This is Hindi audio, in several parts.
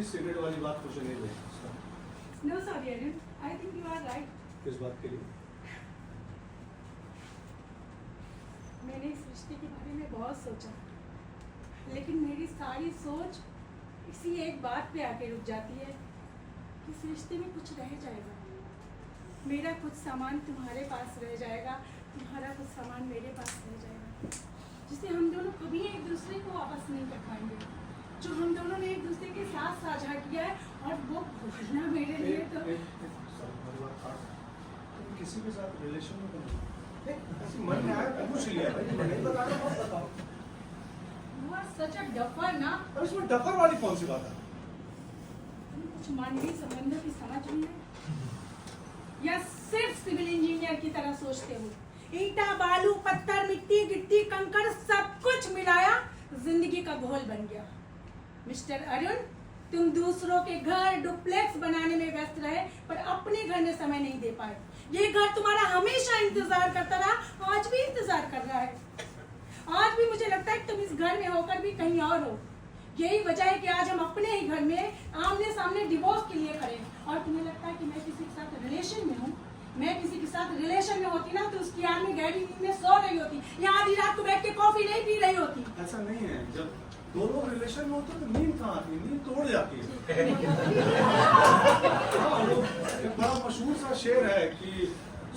प्लीज सिगरेट वाली बात मुझे नहीं बोलिए। No, sorry, Arun. I think you are right. किस बात के लिए? मैंने इस रिश्ते के बारे में बहुत सोचा, लेकिन मेरी सारी सोच इसी एक बात पे आके रुक जाती है कि इस रिश्ते में कुछ रह जाएगा। मेरा कुछ सामान तुम्हारे पास रह जाएगा, तुम्हारा कुछ सामान मेरे पास रह जाएगा, जिसे हम दोनों कभी एक दूसरे को वापस नहीं कर पाएंगे। जो हम दोनों ने एक दूसरे के साथ साझा किया है, और वो भूलना मेरे लिए तो तुम किसी के साथ रिलेशन में बनो? मन में आया पूछ लिया भाई, मैं नहीं बता रहा, मत बताओ। You are such a duffer ना। अब इसमें डफर वाली कौन सी बात है? तुम कुछ मानवीय संबंधों की समझ नहीं है, या सिर्फ सिविल इंजीनियर की तरह सोचते हो? ईंटा, बालू, पत्थर, मिट्टी, गिट्टी, कंकड़ सब कुछ मिलाया जिंदगी का घोल बन गया। मिस्टर अरुण, तुम दूसरों के घर डुप्लेक्स बनाने में व्यस्त रहे, पर अपने घर में समय नहीं दे पाए। ये घर तुम्हारा हमेशा इंतजार करता रहा, आज भी इंतजार कर रहा है। आज भी मुझे लगता है कि तुम इस घर में होकर भी कहीं और हो। यही वजह है कि आज हम अपने ही घर में आमने सामने डिवोर्स के लिए खड़े हैं। और तुम्हें लगता है कि मैं किसी के साथ रिलेशन में हूँ? मैं किसी के साथ रिलेशन में होती ना तो उसकी याद में गहरी नींद में सो रही होती, या आधी रात को बैठ के कॉफी नहीं पी रही होती। ऐसा नहीं है, जब दो लोग रिलेशन में होते तो नींद कहाँ आती है? नींद तोड़ जाती है। हाँ, एक बड़ा मशहूर सा शेर है कि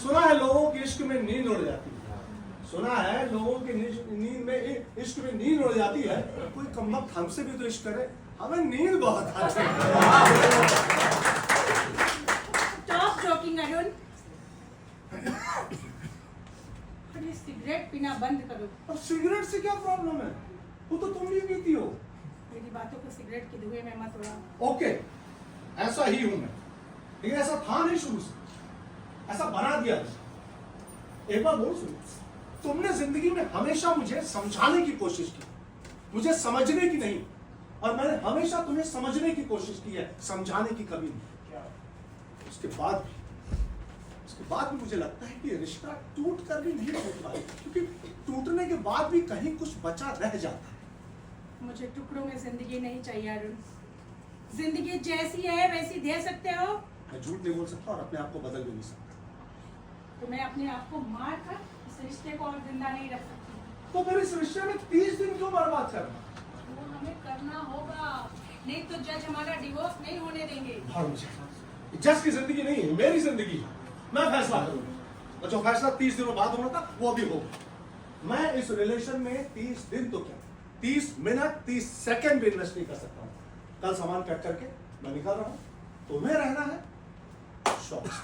सुना है लोगों की इश्क में नींद उड़ जाती है। सुना है लोगों की नींद में इश्क में नींद उड़ जाती है। कोई कमबख्त हमसे भी तो इश्क करे, हमें नींद बहुत आती है। Stop joking Arun. अरे सिगरेट पीना बंद करो। अब सिगरेट से क्या प्रॉब्लम है? वो तो तुम भी पीती हो। मेरी बातों को सिगरेट के धुएं में मत उड़ाओ। ओके, ऐसा ही हूं मैं, लेकिन ऐसा था नहीं शुरू से, ऐसा बना दिया। एक बार बोल सुनो, तुमने जिंदगी में हमेशा मुझे समझाने की कोशिश की, मुझे समझने की नहीं, और मैंने हमेशा तुम्हें समझने की कोशिश की है, समझाने की कभी नहीं। उसके बाद भी मुझे लगता है कि रिश्ता टूट कर भी नहीं टूट पाए, क्योंकि टूटने के बाद भी कहीं कुछ बचा रह जाता है। मुझे टुकड़ों में जिंदगी नहीं चाहिए अरुण। जिंदगी जैसी है वैसी दे सकते हो। मैं झूठ नहीं बोल सकता और अपने आप को बदल भी नहीं सकता। तो मैं अपने आप को मार कर इस रिश्ते को और जिंदा नहीं रख सकती। तो फिर इस रिश्ते में 30 दिन क्यों बर्बाद करना? वो हमें करना होगा, नहीं तो जज हमारा डिवोर्स नहीं होने देंगे। जज की जिंदगी नहीं है, मेरी जिंदगी है। मैं फैसला करूंगा, और जो फैसला 30 दिनों बाद होना था वो भी होगा। मैं इस रिलेशन में 30 दिन तो क्या, 30 मिनट 30 सेकंड भी इन्वेस्ट नहीं कर सकता हूं। कल सामान पैक करके मैं निकल रहा हूं। तुम्हें रहना है शौक से।